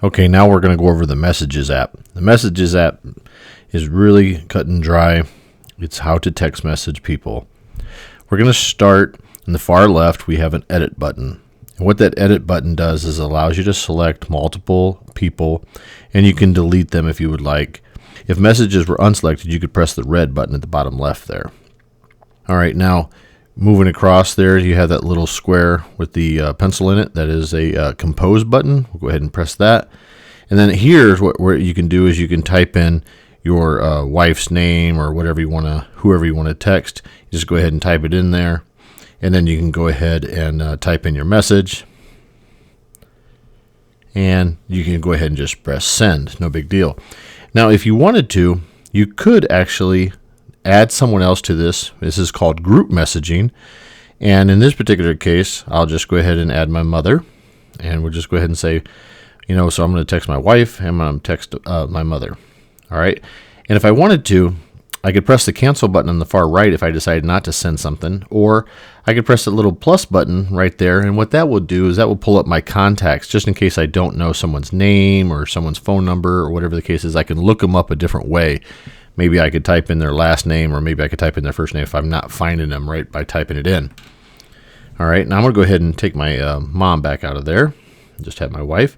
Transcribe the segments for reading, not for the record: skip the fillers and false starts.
Okay, now we're going to go over the Messages app. The Messages app is really cut and dry. It's how to text message people. We're going to start in the far left. We have an edit button. And what that edit button does is allows you to select multiple people, and you can delete them if you would like. If messages were unselected, you could press the red button at the bottom left there. All right, now moving across there, you have that little square with the pencil in it. That is a compose button. We'll go ahead and press that. And then here's what you can do is you can type in your wife's name or whatever you want to, whoever you want to text. You just go ahead and type it in there. And then you can go ahead and type in your message. And you can go ahead and just press send. No big deal. Now, if you wanted to, you could actually add someone else to this. This is called group messaging. And in this particular case, I'll just go ahead and add my mother. And we'll just go ahead and say, so I'm going to text my wife and I'm going to text my mother. All right. And if I wanted to, I could press the cancel button on the far right if I decided not to send something. Or I could press the little plus button right there. And what that will do is that will pull up my contacts just in case I don't know someone's name or someone's phone number or whatever the case is. I can look them up a different way. Maybe I could type in their last name, or maybe I could type in their first name if I'm not finding them right by typing it in. All right, now I'm going to go ahead and take my mom back out of there. Just have my wife.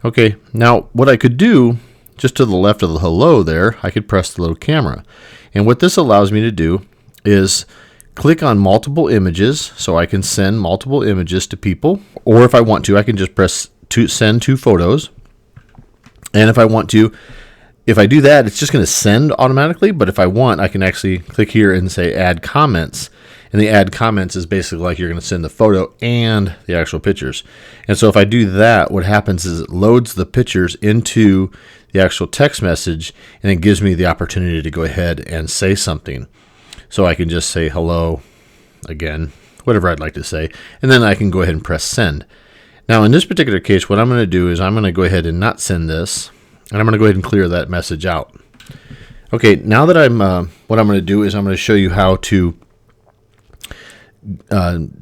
Okay, now what I could do, just to the left of the hello there, I could press the little camera. And what this allows me to do is click on multiple images, so I can send multiple images to people. Or if I want to, I can just press send two photos. And if I want to, if I do that, it's just going to send automatically, but if I want, I can actually click here and say add comments. And the add comments is basically like you're going to send the photo and the actual pictures. And so if I do that, what happens is it loads the pictures into the actual text message, and it gives me the opportunity to go ahead and say something. So I can just say hello again, whatever I'd like to say, and then I can go ahead and press send. Now in this particular case, what I'm going to do is I'm going to go ahead and not send this. And I'm going to go ahead and clear that message out. Okay, now that what I'm going to do is I'm going to show you how to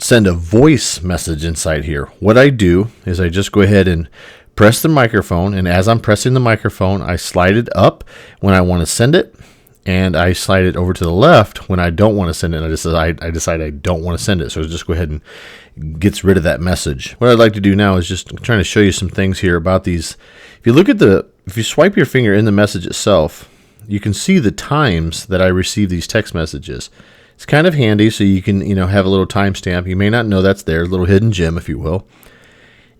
send a voice message inside here. What I do is I just go ahead and press the microphone, and as I'm pressing the microphone, I slide it up when I want to send it, and I slide it over to the left when I don't want to send it. I decide I don't want to send it, so just go ahead and gets rid of that message. What I'd like to do now is just trying to show you some things here about these. If you swipe your finger in the message itself, you can see the times that I receive these text messages. It's kind of handy, so you can have a little timestamp. You may not know that's there, a little hidden gem, if you will.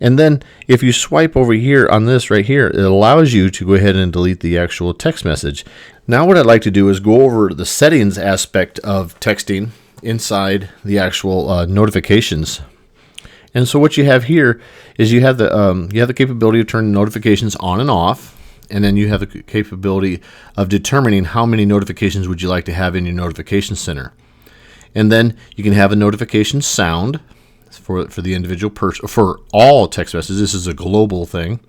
And then if you swipe over here on this right here, it allows you to go ahead and delete the actual text message. Now what I'd like to do is go over the settings aspect of texting inside the actual notifications. And so what you have here is you have the capability of turning notifications on and off, and then you have the capability of determining how many notifications would you like to have in your notification center. And then you can have a notification sound for the individual person, for all text messages. This is a global thing.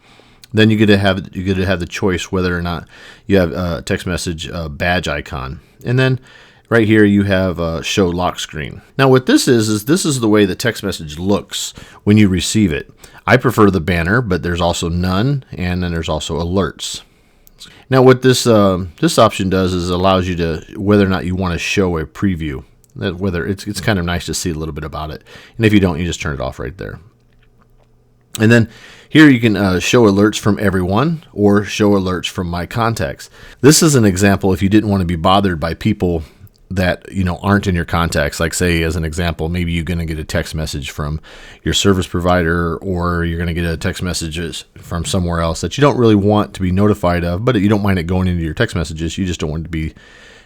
Then you get to have the choice whether or not you have a text message badge icon. And then right here you have show lock screen. Now what this is this is the way the text message looks when you receive it. I prefer the banner, but there's also none, and then there's also alerts. Now what this option does is allows you to, whether or not you want to show a preview, that whether it's kind of nice to see a little bit about it. And if you don't, you just turn it off right there. And then here you can show alerts from everyone or show alerts from my contacts. This is an example if you didn't want to be bothered by people that aren't in your contacts. Like say as an example, maybe you're going to get a text message from your service provider, or you're going to get a text messages from somewhere else that you don't really want to be notified of, but you don't mind it going into your text messages. You just don't want it to be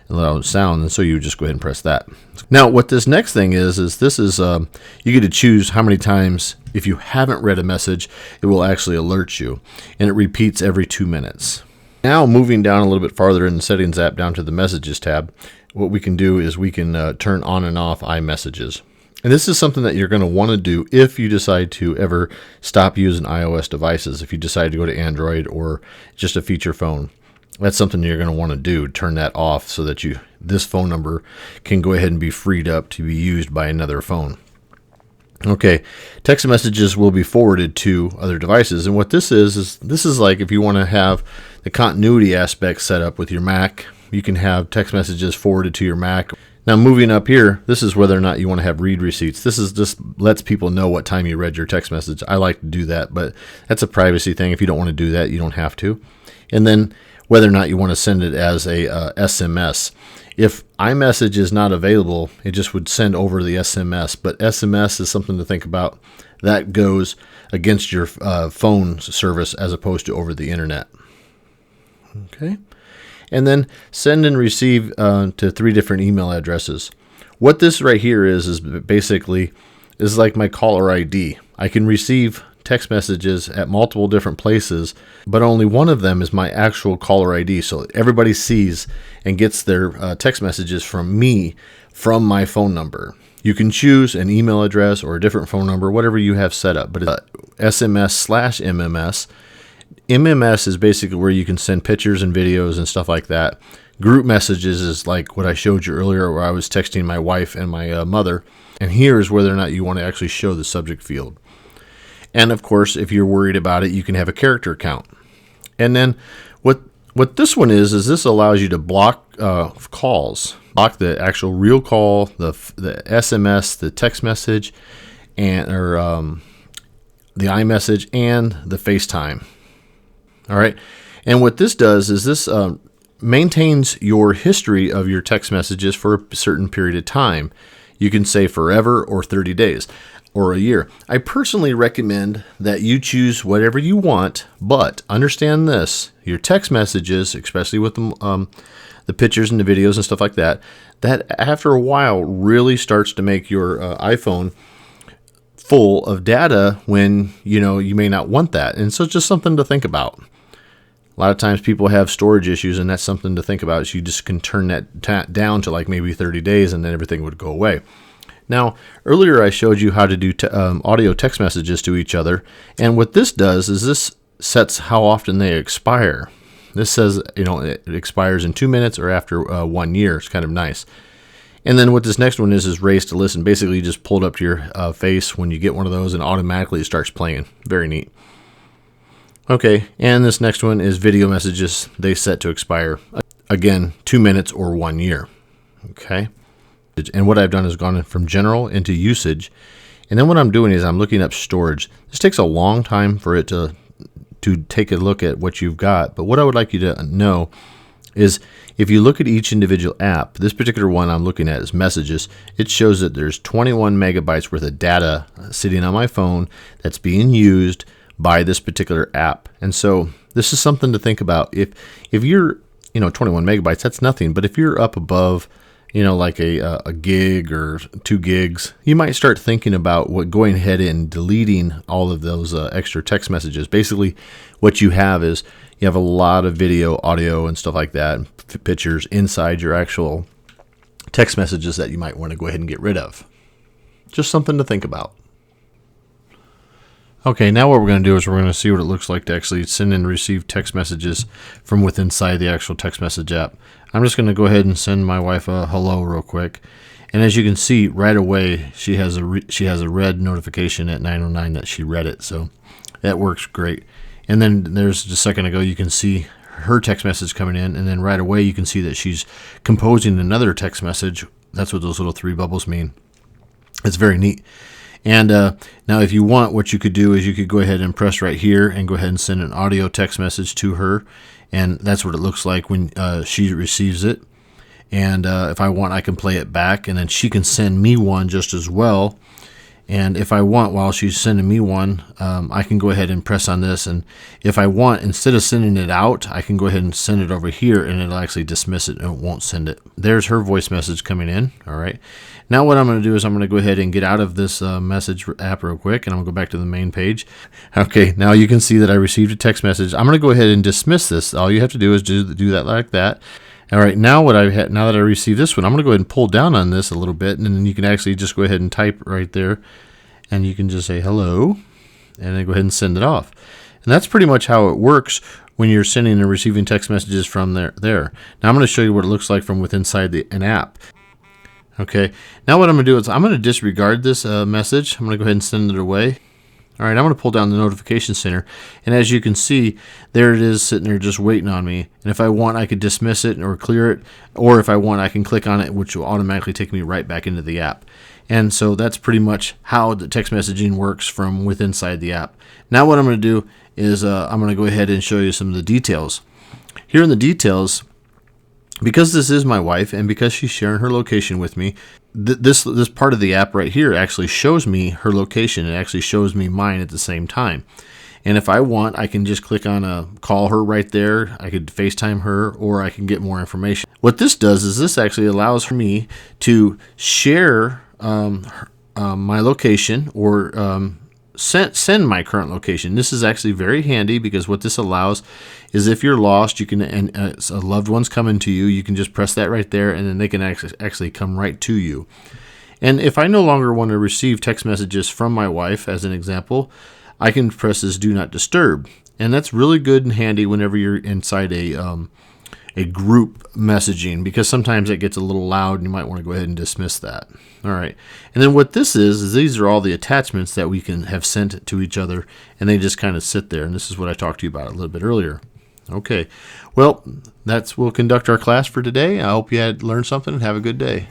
loud sound, and so you just go ahead and press that. Now what this next thing is this is you get to choose how many times, if you haven't read a message, it will actually alert you, and it repeats every 2 minutes. Now moving down a little bit farther in the settings app down to the messages tab, what we can do is we can turn on and off iMessages. And this is something that you're going to want to do if you decide to ever stop using iOS devices, if you decide to go to Android or just a feature phone. That's something you're going to want to do, turn that off so that this phone number can go ahead and be freed up to be used by another phone. Okay, text messages will be forwarded to other devices. And what this is like if you want to have the continuity aspect set up with your Mac, you can have text messages forwarded to your Mac. Now moving up here, this is whether or not you want to have read receipts. This is just lets people know what time you read your text message. I like to do that, but that's a privacy thing. If you don't want to do that, you don't have to. And then whether or not you want to send it as a SMS. If iMessage is not available, it just would send over the SMS. But SMS is something to think about. That goes against your phone service as opposed to over the internet. Okay. And then send and receive to 3 different email addresses. What this right here is basically is like my caller ID. I can receive text messages at multiple different places, but only one of them is my actual caller ID. So everybody sees and gets their text messages from me from my phone number. You can choose an email address or a different phone number, whatever you have set up, but it's SMS/MMS. MMS is basically where you can send pictures and videos and stuff like that. Group messages is like what I showed you earlier where I was texting my wife and my mother. And here is whether or not you want to actually show the subject field. And of course, if you're worried about it, you can have a character count. And then what this one is this allows you to block calls, block the actual real call, the SMS, the text message, and the iMessage, and the FaceTime. All right. And what this does is this maintains your history of your text messages for a certain period of time. You can say forever or 30 days or a year. I personally recommend that you choose whatever you want, but understand this, your text messages, especially with the pictures and the videos and stuff like that, that after a while really starts to make your iPhone full of data when you may not want that. And so it's just something to think about. A lot of times people have storage issues, and that's something to think about. So you just can turn that down to like maybe 30 days, and then everything would go away. Now, earlier I showed you how to do audio text messages to each other, and what this does is this sets how often they expire. This says it expires in 2 minutes or after 1 year. It's kind of nice. And then what this next one is raise to listen. Basically, you just pull it up to your face when you get one of those, and automatically it starts playing. Very neat. Okay, and this next one is video messages. They set to expire, again, 2 minutes or 1 year. Okay. And what I've done is gone from general into usage. And then what I'm doing is I'm looking up storage. This takes a long time for it to take a look at what you've got. But what I would like you to know is if you look at each individual app, this particular one I'm looking at is messages. It shows that there's 21 megabytes worth of data sitting on my phone that's being used by this particular app. And so this is something to think about. If you're 21 megabytes, that's nothing. But if you're up above like a gig or 2 gigs, you might start thinking about going ahead and deleting all of those extra text messages. Basically, what you have is you have a lot of video, audio, and stuff like that, pictures inside your actual text messages that you might want to go ahead and get rid of. Just something to think about. Okay, now what we're going to do is we're going to see what it looks like to actually send and receive text messages from within inside the actual text message app. I'm just going to go ahead and send my wife a hello real quick. And as you can see right away, she has a red notification at 9:09 that she read it. So that works great. And then there's just a second ago, you can see her text message coming in. And then right away, you can see that she's composing another text message. That's what those little 3 bubbles mean. It's very neat. And now if you want, what you could do is you could go ahead and press right here and go ahead and send an audio text message to her. And that's what it looks like when she receives it. And if I want, I can play it back, and then she can send me one just as well. And if I want, while she's sending me one, I can go ahead and press on this. And if I want, instead of sending it out, I can go ahead and send it over here, and it'll actually dismiss it and it won't send it. There's her voice message coming in. All right. Now what I'm going to do is I'm going to go ahead and get out of this message app real quick, and I'm going to go back to the main page. Okay, now you can see that I received a text message. I'm going to go ahead and dismiss this. All you have to do is do that like that. All right, now that I received this one, I'm going to go ahead and pull down on this a little bit, and then you can actually just go ahead and type right there, and you can just say hello, and then go ahead and send it off. And that's pretty much how it works when you're sending and receiving text messages from there. Now I'm going to show you what it looks like from within inside an app. Okay, now what I'm going to do is I'm going to disregard this message. I'm going to go ahead and send it away. All right, I'm going to pull down the notification center, and as you can see, there it is sitting there just waiting on me. And if I want, I could dismiss it or clear it, or if I want, I can click on it, which will automatically take me right back into the app. And so that's pretty much how the text messaging works from within inside the app. Now what I'm going to do is I'm going to go ahead and show you some of the details. Here in the details, because this is my wife and because she's sharing her location with me, this part of the app right here actually shows me her location. It actually shows me mine at the same time. And if I want, I can just click on call her right there. I could FaceTime her, or I can get more information. What this does is this actually allows for me to share my location, or send my current location. This is actually very handy, because what this allows is if you're lost, you can, and a loved one's coming to you, you can just press that right there, and then they can actually come right to you. And if I no longer want to receive text messages from my wife, as an example, I can press this do not disturb. And that's really good and handy whenever you're inside a group messaging, because sometimes it gets a little loud and you might want to go ahead and dismiss that. All right. And then what this is these are all the attachments that we can have sent to each other, and they just kind of sit there. And this is what I talked to you about a little bit earlier. Okay. Well, we'll conduct our class for today. I hope you had learned something, and have a good day.